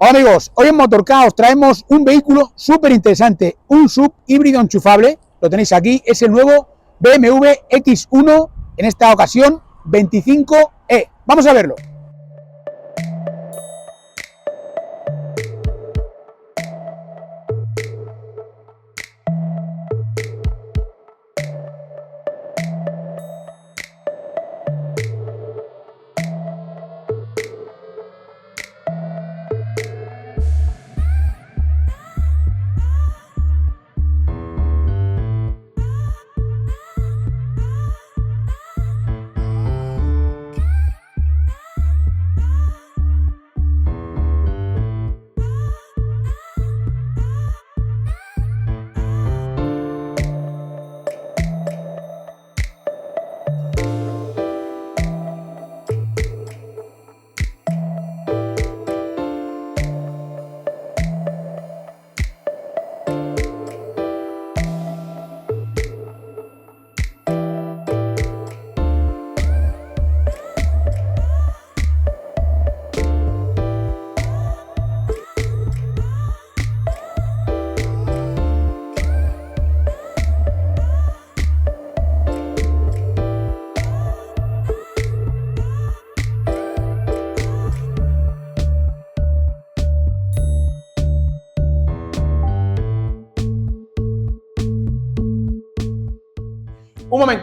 Hola amigos, hoy en Motorka os traemos un vehículo súper interesante, un SUV híbrido enchufable, lo tenéis aquí, es el nuevo BMW X1, en esta ocasión 25e. Vamos a verlo.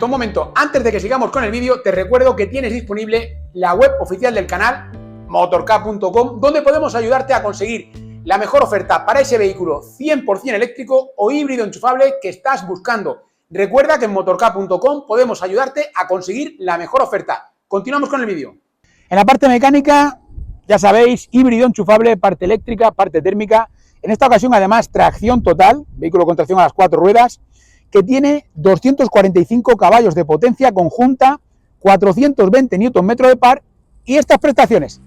Un momento, antes de que sigamos con el vídeo, te recuerdo que tienes disponible la web oficial del canal, motorka.com, donde podemos ayudarte a conseguir la mejor oferta para ese vehículo 100% eléctrico o híbrido enchufable que estás buscando. Recuerda que en motorka.com podemos ayudarte a conseguir la mejor oferta. Continuamos con el vídeo. En la parte mecánica, ya sabéis, híbrido enchufable, parte eléctrica, parte térmica. En esta ocasión, además, tracción total, vehículo con tracción a las 4 ruedas, que tiene 245 caballos de potencia conjunta, 420 Nm de par y estas prestaciones.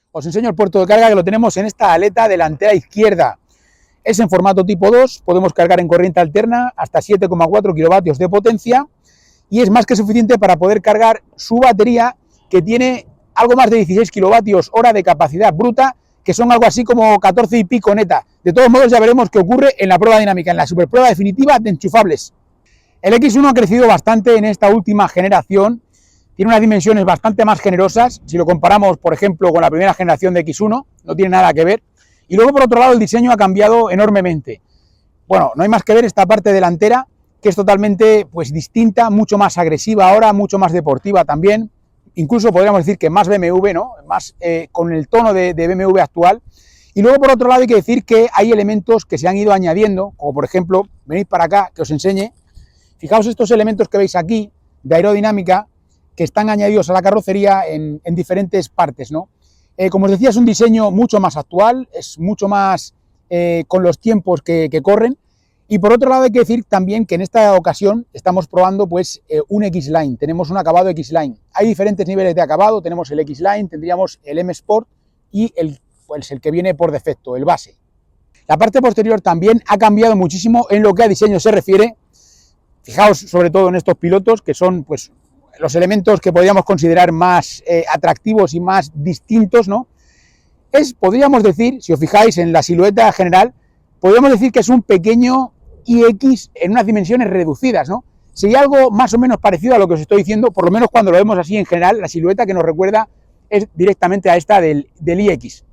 Os enseño el puerto de carga, que lo tenemos en esta aleta delantera izquierda. Es en formato tipo 2, podemos cargar en corriente alterna hasta 7,4 kilovatios de potencia y es más que suficiente para poder cargar su batería, que tiene algo más de 16 kilovatios hora de capacidad bruta, que son algo así como 14 y pico neta. De todos modos, ya veremos qué ocurre en la prueba dinámica, en la superprueba definitiva de enchufables. El X1 ha crecido bastante en esta última generación. Tiene unas dimensiones bastante más generosas, si lo comparamos, por ejemplo, con la primera generación de X1, no tiene nada que ver. Y luego, por otro lado, el diseño ha cambiado enormemente. Bueno, no hay más que ver esta parte delantera, que es totalmente distinta, mucho más agresiva ahora, mucho más deportiva también. Incluso podríamos decir que más BMW, ¿no? Más con el tono de BMW actual. Y luego, por otro lado, hay que decir que hay elementos que se han ido añadiendo, como por ejemplo, venid para acá, que os enseñe. Fijaos estos elementos que veis aquí, de aerodinámica, que están añadidos a la carrocería en diferentes partes, ¿no? Como os decía, es un diseño mucho más actual, es mucho más con los tiempos que corren. Y por otro lado hay que decir también que en esta ocasión estamos probando un X-Line, tenemos un acabado X-Line. Hay diferentes niveles de acabado, tenemos el X-Line, tendríamos el M-Sport y el que viene por defecto, el base. La parte posterior también ha cambiado muchísimo en lo que a diseño se refiere. Fijaos sobre todo en estos pilotos, que son los elementos que podríamos considerar más atractivos y más distintos, ¿no? Podríamos decir, si os fijáis en la silueta general, podríamos decir que es un pequeño iX en unas dimensiones reducidas, ¿no? Sería algo más o menos parecido a lo que os estoy diciendo, por lo menos cuando lo vemos así en general, la silueta que nos recuerda es directamente a esta del iX.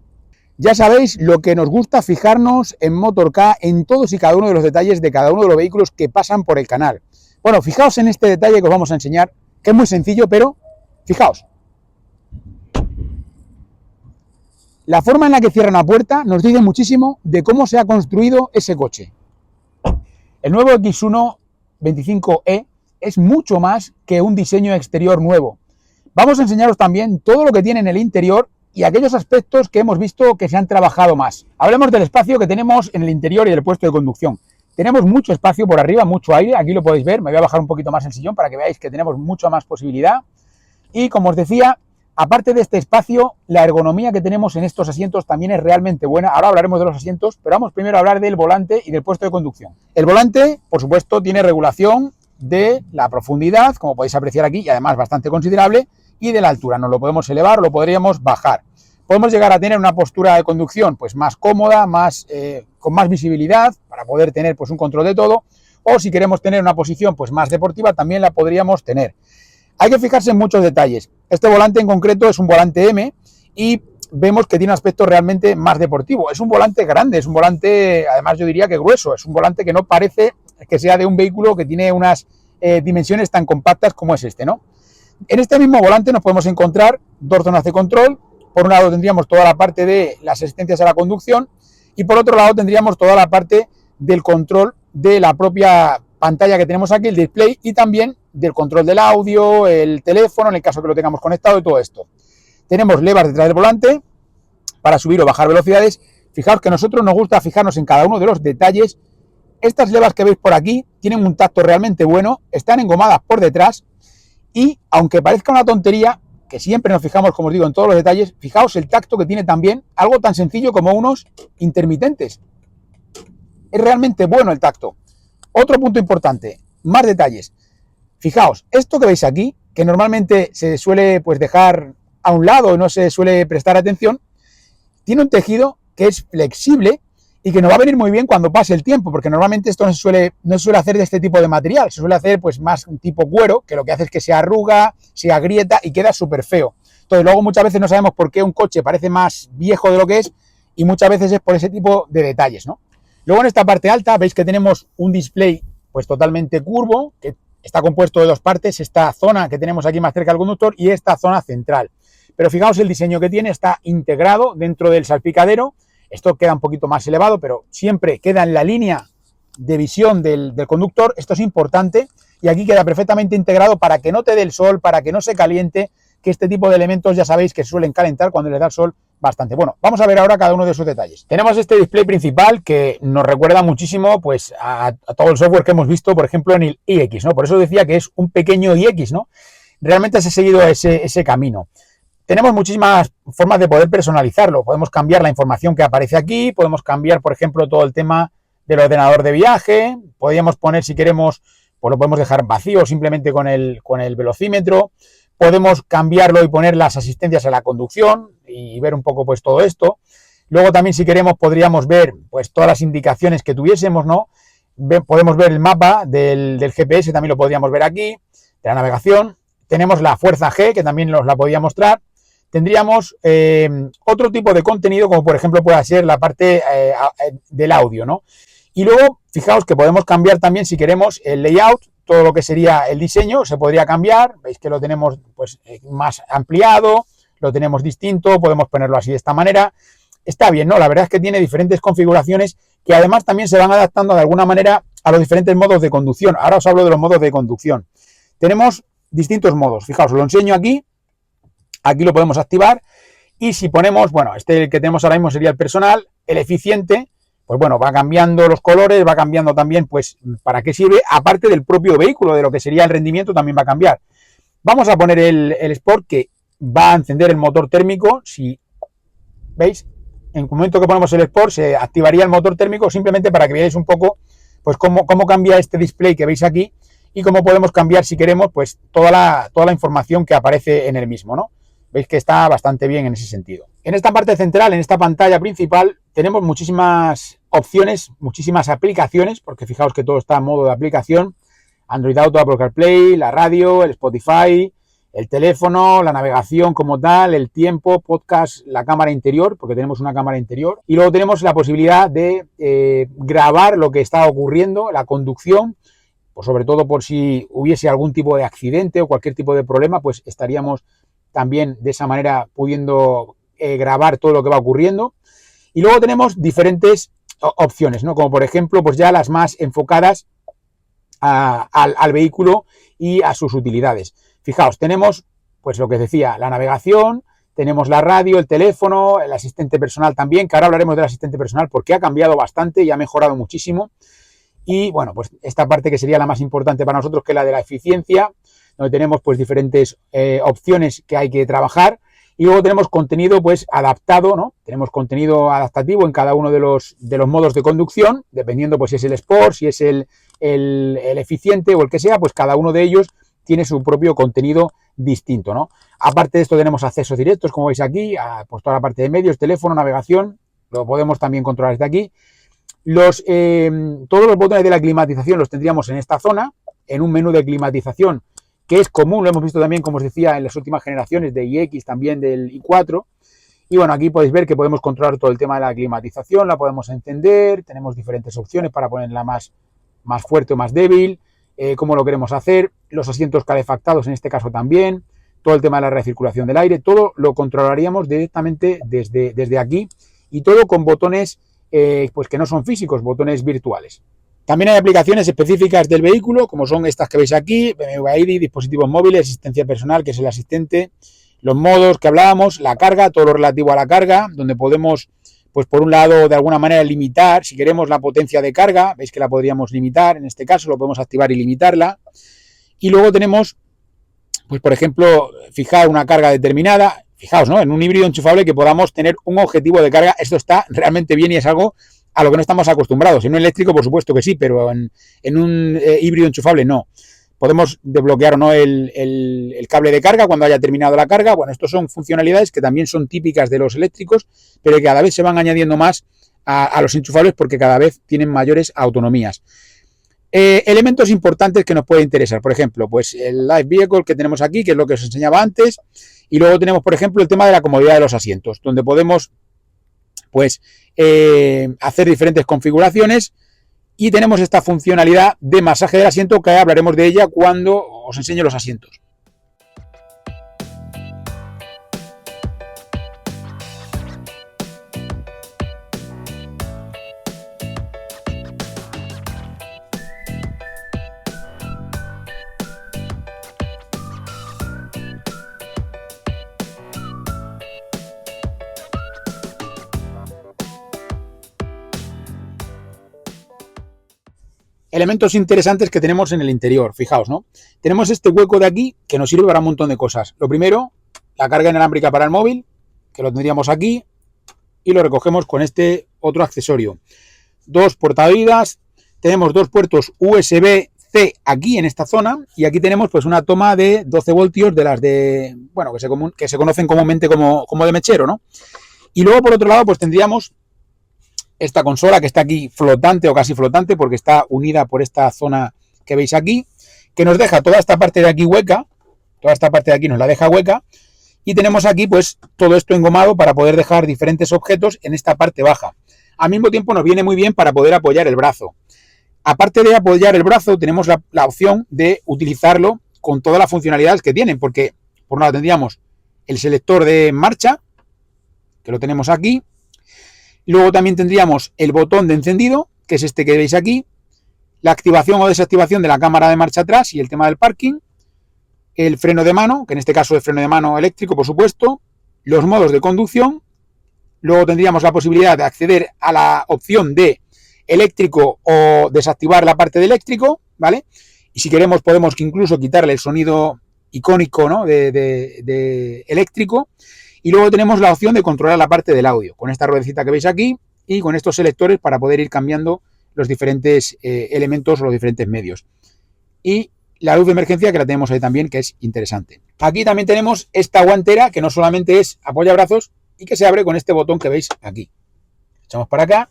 Ya sabéis lo que nos gusta fijarnos en Motorka, en todos y cada uno de los detalles de cada uno de los vehículos que pasan por el canal. Bueno, fijaos en este detalle que os vamos a enseñar, que es muy sencillo, pero fijaos. La forma en la que cierra una puerta nos dice muchísimo de cómo se ha construido ese coche. El nuevo X1 25e es mucho más que un diseño exterior nuevo. Vamos a enseñaros también todo lo que tiene en el interior y aquellos aspectos que hemos visto que se han trabajado más. Hablemos del espacio que tenemos en el interior y del puesto de conducción. Tenemos mucho espacio por arriba, mucho aire, aquí lo podéis ver, me voy a bajar un poquito más el sillón para que veáis que tenemos mucha más posibilidad. Y como os decía, aparte de este espacio, la ergonomía que tenemos en estos asientos también es realmente buena. Ahora hablaremos de los asientos, pero vamos primero a hablar del volante y del puesto de conducción. El volante, por supuesto, tiene regulación de la profundidad, como podéis apreciar aquí, y además bastante considerable, y de la altura. Nos lo podemos elevar o lo podríamos bajar. Podemos llegar a tener una postura de conducción pues más cómoda, con más visibilidad, para poder tener pues un control de todo, o si queremos tener una posición pues más deportiva, también la podríamos tener. Hay que fijarse en muchos detalles. Este volante en concreto es un volante M y vemos que tiene un aspecto realmente más deportivo. Es un volante grande, es un volante, además yo diría que grueso, es un volante que no parece que sea de un vehículo que tiene unas dimensiones tan compactas como es este, ¿no? En este mismo volante nos podemos encontrar dos zonas de control. Por un lado tendríamos toda la parte de las asistencias a la conducción y por otro lado tendríamos toda la parte del control de la propia pantalla que tenemos aquí, el display, y también del control del audio, el teléfono, en el caso que lo tengamos conectado y todo esto. Tenemos levas detrás del volante para subir o bajar velocidades. Fijaos que a nosotros nos gusta fijarnos en cada uno de los detalles. Estas levas que veis por aquí tienen un tacto realmente bueno, están engomadas por detrás y, aunque parezca una tontería, que siempre nos fijamos, como os digo, en todos los detalles, fijaos el tacto que tiene también, algo tan sencillo como unos intermitentes. Es realmente bueno el tacto. Otro punto importante, más detalles. Fijaos, esto que veis aquí, que normalmente se suele pues dejar a un lado y no se suele prestar atención, tiene un tejido que es flexible y que nos va a venir muy bien cuando pase el tiempo, porque normalmente esto no se suele hacer de este tipo de material, se suele hacer pues más un tipo cuero, que lo que hace es que se arruga, se agrieta y queda súper feo. Entonces luego muchas veces no sabemos por qué un coche parece más viejo de lo que es y muchas veces es por ese tipo de detalles, ¿no? Luego en esta parte alta veis que tenemos un display pues totalmente curvo, que está compuesto de dos partes, esta zona que tenemos aquí más cerca del conductor y esta zona central. Pero fijaos el diseño que tiene, está integrado dentro del salpicadero. Esto queda un poquito más elevado, pero siempre queda en la línea de visión del conductor. Esto es importante y aquí queda perfectamente integrado para que no te dé el sol, para que no se caliente, que este tipo de elementos ya sabéis que suelen calentar cuando les da el sol bastante. Bueno, vamos a ver ahora cada uno de esos detalles. Tenemos este display principal que nos recuerda muchísimo pues a todo el software que hemos visto, por ejemplo, en el iX, ¿no? Por eso decía que es un pequeño iX, ¿no? Realmente se ha seguido ese camino. Tenemos muchísimas formas de poder personalizarlo. Podemos cambiar la información que aparece aquí, podemos cambiar, por ejemplo, todo el tema del ordenador de viaje, podríamos poner, si queremos, pues lo podemos dejar vacío simplemente con el velocímetro, podemos cambiarlo y poner las asistencias a la conducción y ver un poco pues todo esto. Luego también, si queremos, podríamos ver pues todas las indicaciones que tuviésemos, ¿no? Podemos ver el mapa del GPS, también lo podríamos ver aquí, de la navegación. Tenemos la fuerza G, que también nos la podía mostrar. Tendríamos otro tipo de contenido, como por ejemplo puede ser la parte del audio, ¿no? Y luego, fijaos que podemos cambiar también, si queremos, el layout, todo lo que sería el diseño, se podría cambiar. Veis que lo tenemos pues más ampliado, lo tenemos distinto, podemos ponerlo así de esta manera. Está bien, ¿no? La verdad es que tiene diferentes configuraciones que además también se van adaptando de alguna manera a los diferentes modos de conducción. Ahora os hablo de los modos de conducción. Tenemos distintos modos. Fijaos, os lo enseño aquí. Aquí lo podemos activar y si ponemos, bueno, este que tenemos ahora mismo sería el personal, el eficiente, pues bueno, va cambiando los colores, va cambiando también, pues, para qué sirve, aparte del propio vehículo, de lo que sería el rendimiento, también va a cambiar. Vamos a poner el Sport, que va a encender el motor térmico. Si veis, en el momento que ponemos el Sport, se activaría el motor térmico simplemente para que veáis un poco, pues, cómo cambia este display que veis aquí y cómo podemos cambiar, si queremos, pues, toda la información que aparece en el mismo, ¿no? Veis que está bastante bien en ese sentido. En esta parte central, en esta pantalla principal, tenemos muchísimas opciones, muchísimas aplicaciones, porque fijaos que todo está en modo de aplicación. Android Auto, Apple CarPlay, la radio, el Spotify, el teléfono, la navegación como tal, el tiempo, podcast, la cámara interior, porque tenemos una cámara interior. Y luego tenemos la posibilidad de grabar lo que está ocurriendo, la conducción, pues sobre todo por si hubiese algún tipo de accidente o cualquier tipo de problema, pues estaríamos también de esa manera pudiendo grabar todo lo que va ocurriendo. Y luego tenemos diferentes opciones, ¿no? Como por ejemplo, pues ya las más enfocadas al vehículo y a sus utilidades. Fijaos, tenemos, pues lo que decía, la navegación, tenemos la radio, el teléfono, el asistente personal también, que ahora hablaremos del asistente personal porque ha cambiado bastante y ha mejorado muchísimo. Y bueno, pues esta parte que sería la más importante para nosotros, que es la de la eficiencia, donde tenemos pues diferentes opciones que hay que trabajar. Y luego tenemos contenido pues adaptado, ¿no? Tenemos contenido adaptativo en cada uno de los modos de conducción, dependiendo pues si es el Sport, si es el eficiente o el que sea, pues cada uno de ellos tiene su propio contenido distinto, ¿no? Aparte de esto tenemos accesos directos, como veis aquí, a pues toda la parte de medios, teléfono, navegación, lo podemos también controlar desde aquí. Todos los botones de la climatización los tendríamos en esta zona, en un menú de climatización que es común, lo hemos visto también, como os decía, en las últimas generaciones de iX, también del i4. Y bueno, aquí podéis ver que podemos controlar todo el tema de la climatización, la podemos encender, tenemos diferentes opciones para ponerla más fuerte o más débil, cómo lo queremos hacer, los asientos calefactados en este caso también, todo el tema de la recirculación del aire, todo lo controlaríamos directamente desde aquí y todo con botones pues que no son físicos, botones virtuales. También hay aplicaciones específicas del vehículo, como son estas que veis aquí, BMW ID, dispositivos móviles, asistencia personal, que es el asistente, los modos que hablábamos, la carga, todo lo relativo a la carga, donde podemos, pues por un lado, de alguna manera limitar, si queremos, la potencia de carga, veis que la podríamos limitar, en este caso lo podemos activar y limitarla. Y luego tenemos, pues por ejemplo, fijar una carga determinada, fijaos, ¿no? En un híbrido enchufable que podamos tener un objetivo de carga, esto está realmente bien y es algo a lo que no estamos acostumbrados. En un eléctrico, por supuesto que sí, pero en un híbrido enchufable no. Podemos desbloquear o no el cable de carga cuando haya terminado la carga. Bueno, estos son funcionalidades que también son típicas de los eléctricos, pero que cada vez se van añadiendo más a los enchufables porque cada vez tienen mayores autonomías. Elementos importantes que nos puede interesar, por ejemplo, pues el Live Vehicle que tenemos aquí, que es lo que os enseñaba antes, y luego tenemos, por ejemplo, el tema de la comodidad de los asientos, donde podemos pues hacer diferentes configuraciones y tenemos esta funcionalidad de masaje del asiento que hablaremos de ella cuando os enseñe los asientos. Elementos interesantes que tenemos en el interior, fijaos, ¿no? Tenemos este hueco de aquí que nos sirve para un montón de cosas. Lo primero, la carga inalámbrica para el móvil, que lo tendríamos aquí, y lo recogemos con este otro accesorio. Dos portabebidas, tenemos dos puertos USB-C aquí en esta zona, y aquí tenemos pues una toma de 12 voltios de las de, bueno, que se conocen comúnmente como de mechero, ¿no? Y luego por otro lado pues tendríamos esta consola que está aquí flotante o casi flotante porque está unida por esta zona que veis aquí, que nos deja toda esta parte de aquí hueca, toda esta parte de aquí nos la deja hueca, y tenemos aquí pues todo esto engomado para poder dejar diferentes objetos en esta parte baja. Al mismo tiempo nos viene muy bien para poder apoyar el brazo. Aparte de apoyar el brazo, tenemos la opción de utilizarlo con todas las funcionalidades que tienen, porque por un lado tendríamos el selector de marcha, que lo tenemos aquí. Luego también tendríamos el botón de encendido, que es este que veis aquí, la activación o desactivación de la cámara de marcha atrás y el tema del parking, el freno de mano, que en este caso es freno de mano eléctrico, por supuesto, los modos de conducción, luego tendríamos la posibilidad de acceder a la opción de eléctrico o desactivar la parte de eléctrico, ¿vale? Y si queremos podemos incluso quitarle el sonido icónico, ¿no? de eléctrico. Y luego tenemos la opción de controlar la parte del audio, con esta ruedecita que veis aquí y con estos selectores para poder ir cambiando los diferentes elementos o los diferentes medios. Y la luz de emergencia que la tenemos ahí también, que es interesante. Aquí también tenemos esta guantera que no solamente es apoyabrazos y que se abre con este botón que veis aquí. Echamos para acá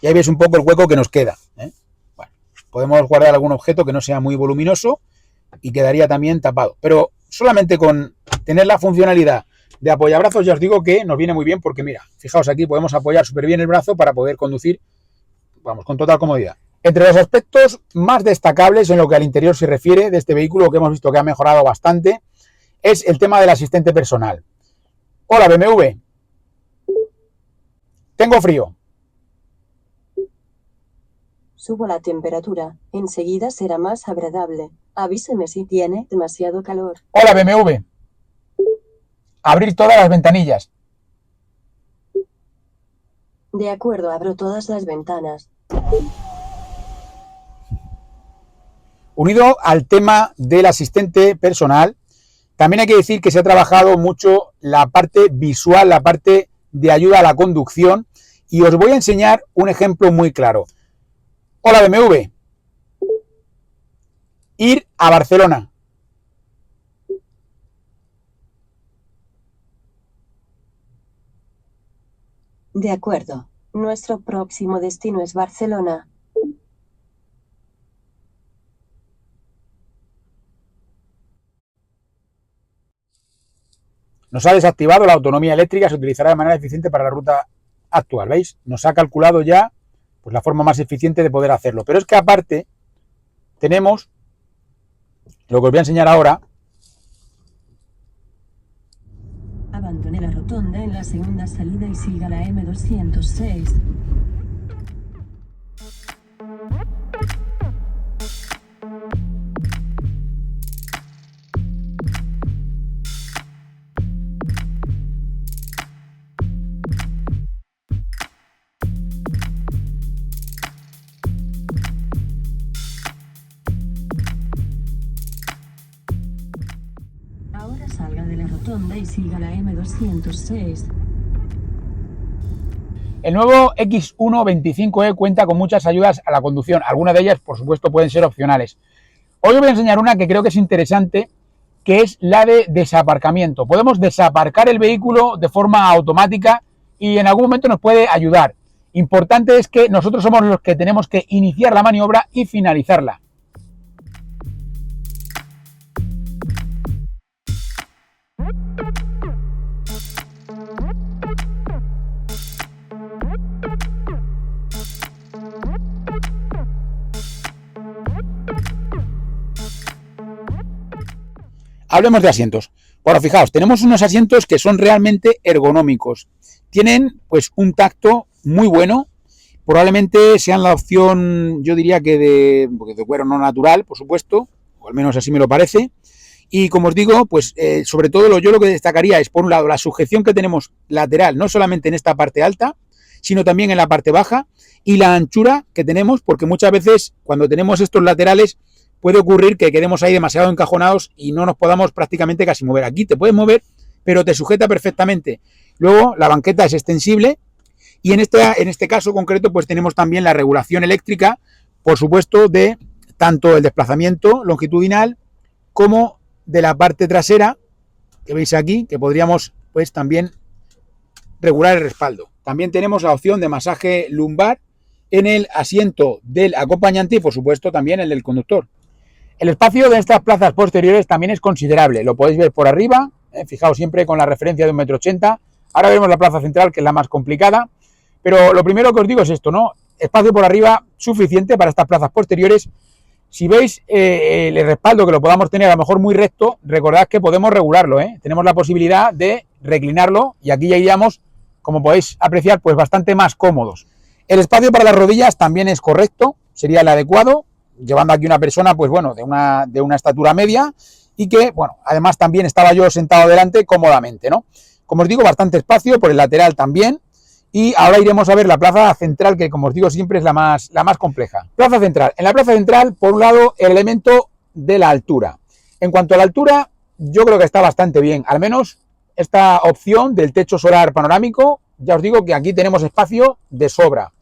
y ahí veis un poco el hueco que nos queda, ¿eh? Bueno, podemos guardar algún objeto que no sea muy voluminoso y quedaría también tapado. Pero solamente con tener la funcionalidad de apoyabrazos ya os digo que nos viene muy bien porque mira, fijaos aquí podemos apoyar súper bien el brazo para poder conducir, vamos, con total comodidad. Entre los aspectos más destacables en lo que al interior se refiere de este vehículo, que hemos visto que ha mejorado bastante, es el tema del asistente personal. Hola BMW, tengo frío. Subo la temperatura, enseguida será más agradable. Avíseme si tiene demasiado calor. Hola BMW. abrir todas las ventanillas. De acuerdo, abro todas las ventanas. Unido al tema del asistente personal, también hay que decir que se ha trabajado mucho la parte visual, la parte de ayuda a la conducción, y os voy a enseñar un ejemplo muy claro. Hola BMW, ir a Barcelona. De acuerdo. Nuestro próximo destino es Barcelona. Nos ha desactivado la autonomía eléctrica, se utilizará de manera eficiente para la ruta actual, ¿veis? Nos ha calculado ya pues, la forma más eficiente de poder hacerlo. Pero es que aparte tenemos lo que os voy a enseñar ahora. Abandone la rotonda en la segunda salida y siga la M206. Ahora salga de la rotonda y siga la M206. El nuevo X125e cuenta con muchas ayudas a la conducción. Algunas de ellas, por supuesto, pueden ser opcionales. Hoy os voy a enseñar una que creo que es interesante, que es la de desaparcamiento. Podemos desaparcar el vehículo de forma automática y en algún momento nos puede ayudar. Importante es que nosotros somos los que tenemos que iniciar la maniobra y finalizarla. Hablemos de asientos. Bueno, fijaos, tenemos unos asientos que son realmente ergonómicos. Tienen pues un tacto muy bueno. Probablemente sean la opción, yo diría que de cuero no natural, por supuesto, o al menos así me lo parece. Y como os digo, pues sobre todo yo lo que destacaría es, por un lado, la sujeción que tenemos lateral, no solamente en esta parte alta, sino también en la parte baja, y la anchura que tenemos, porque muchas veces cuando tenemos estos laterales puede ocurrir que quedemos ahí demasiado encajonados y no nos podamos prácticamente casi mover. Aquí te puedes mover, pero te sujeta perfectamente. Luego la banqueta es extensible y en este caso concreto pues tenemos también la regulación eléctrica, por supuesto, de tanto el desplazamiento longitudinal como de la parte trasera, que veis aquí, que podríamos pues también regular el respaldo. También tenemos la opción de masaje lumbar en el asiento del acompañante y por supuesto también el del conductor. El espacio de estas plazas posteriores también es considerable, lo podéis ver por arriba, fijaos siempre con la referencia de 1,80 m. Ahora veremos la plaza central, que es la más complicada, pero lo primero que os digo es esto, ¿no? Espacio por arriba suficiente para estas plazas posteriores. Si veis el respaldo que lo podamos tener a lo mejor muy recto, recordad que podemos regularlo, tenemos la posibilidad de reclinarlo y aquí ya iríamos, como podéis apreciar, pues bastante más cómodos. El espacio para las rodillas también es correcto, sería el adecuado, llevando aquí una persona, pues bueno, de una estatura media y que, bueno, además también estaba yo sentado delante cómodamente, ¿no? Como os digo, bastante espacio, por el lateral también. Y ahora iremos a ver la plaza central, que como os digo siempre es la más compleja. Plaza central. En la plaza central, por un lado, el elemento de la altura. En cuanto a la altura, yo creo que está bastante bien. Al menos esta opción del techo solar panorámico, ya os digo que aquí tenemos espacio de sobra.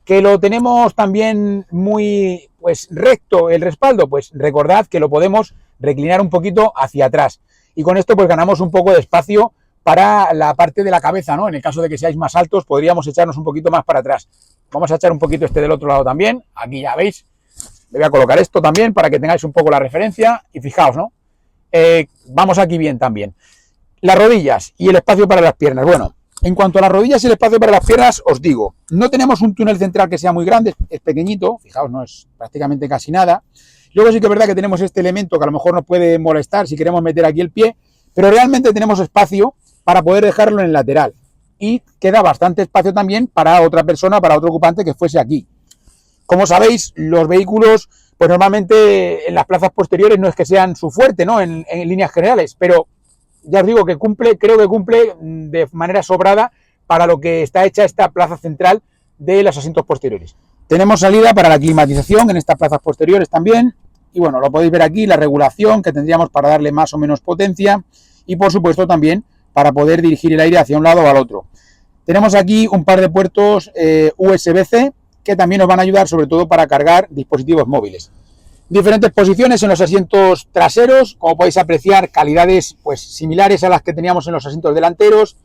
Que lo tenemos también muy pues recto el respaldo, pues recordad que lo podemos reclinar un poquito hacia atrás. Y con esto pues ganamos un poco de espacio para la parte de la cabeza, ¿no? En el caso de que seáis más altos, podríamos echarnos un poquito más para atrás. Vamos a echar un poquito del otro lado también. Aquí ya veis. Le voy a colocar esto también para que tengáis un poco la referencia. Y fijaos, ¿no? Vamos aquí bien también. Las rodillas y el espacio para las piernas. Bueno, en cuanto a las rodillas y el espacio para las piernas, os digo, no tenemos un túnel central que sea muy grande, es pequeñito, fijaos, no es prácticamente casi nada. Luego sí que es verdad que tenemos este elemento que a lo mejor nos puede molestar si queremos meter aquí el pie, pero realmente tenemos espacio para poder dejarlo en el lateral. Y queda bastante espacio también para otra persona, para otro ocupante que fuese aquí. Como sabéis, los vehículos, pues normalmente en las plazas posteriores no es que sean su fuerte, ¿no? En líneas generales, pero ya os digo que creo que cumple de manera sobrada para lo que está hecha esta plaza central de los asientos posteriores. Tenemos salida para la climatización en estas plazas posteriores también, y bueno, lo podéis ver aquí, la regulación que tendríamos para darle más o menos potencia, y por supuesto también para poder dirigir el aire hacia un lado o al otro. Tenemos aquí un par de puertos USB-C que también nos van a ayudar sobre todo para cargar dispositivos móviles. Diferentes posiciones en los asientos traseros, como podéis apreciar, calidades pues similares a las que teníamos en los asientos delanteros.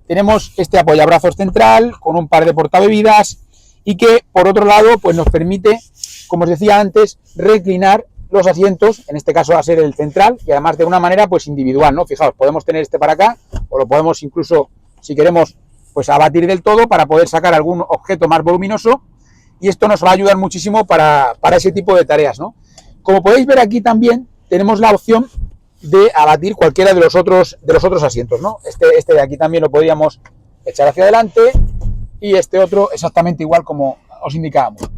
Tenemos este apoyabrazos central con un par de portabebidas y que por otro lado pues nos permite, como os decía antes, reclinar los asientos, en este caso va a ser el central y además de una manera pues individual, ¿no? Fijaos, podemos tener este para acá o lo podemos incluso, si queremos, pues abatir del todo para poder sacar algún objeto más voluminoso, y esto nos va a ayudar muchísimo para ese tipo de tareas, ¿no? Como podéis ver aquí también tenemos la opción de abatir cualquiera de los otros asientos, ¿no? Este de aquí también lo podríamos echar hacia adelante y este otro exactamente igual como os indicábamos.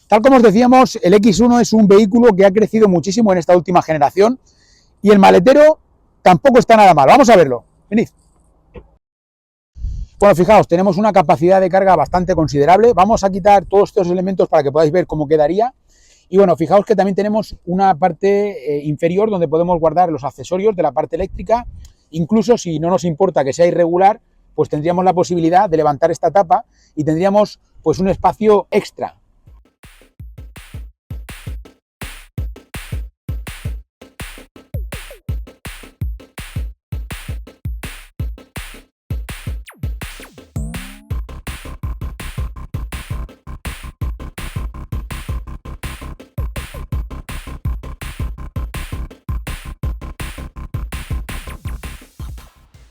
Tal como os decíamos, el X1 es un vehículo que ha crecido muchísimo en esta última generación y el maletero tampoco está nada mal. Vamos a verlo. Venid. Bueno, fijaos, tenemos una capacidad de carga bastante considerable. Vamos a quitar todos estos elementos para que podáis ver cómo quedaría. Y bueno, fijaos que también tenemos una parte inferior donde podemos guardar los accesorios de la parte eléctrica. Incluso si no nos importa que sea irregular, pues tendríamos la posibilidad de levantar esta tapa y tendríamos pues un espacio extra.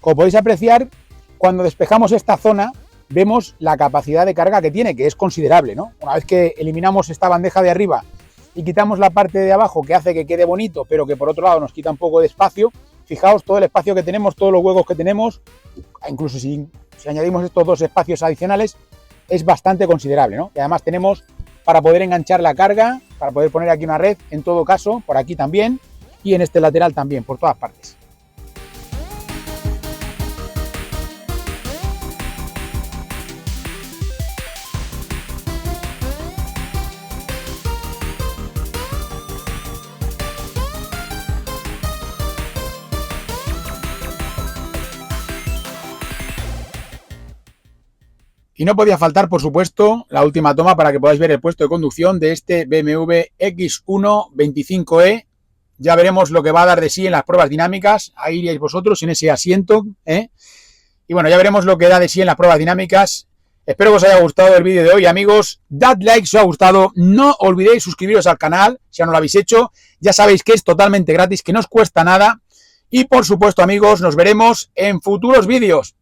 Como podéis apreciar, cuando despejamos esta zona, vemos la capacidad de carga que tiene, que es considerable, ¿no? Una vez que eliminamos esta bandeja de arriba y quitamos la parte de abajo que hace que quede bonito, pero que por otro lado nos quita un poco de espacio, fijaos todo el espacio que tenemos, todos los huecos que tenemos, incluso si añadimos estos dos espacios adicionales, es bastante considerable, ¿no? Y además tenemos para poder enganchar la carga, para poder poner aquí una red, en todo caso, por aquí también, y en este lateral también, por todas partes. Y no podía faltar, por supuesto, la última toma para que podáis ver el puesto de conducción de este BMW X1 25e. Ya veremos lo que va a dar de sí en las pruebas dinámicas. Ahí iríais vosotros en ese asiento, ¿eh? Y bueno, ya veremos lo que da de sí en las pruebas dinámicas. Espero que os haya gustado el vídeo de hoy, amigos. Dad like si os ha gustado. No olvidéis suscribiros al canal si aún no lo habéis hecho. Ya sabéis que es totalmente gratis, que no os cuesta nada. Y por supuesto, amigos, nos veremos en futuros vídeos.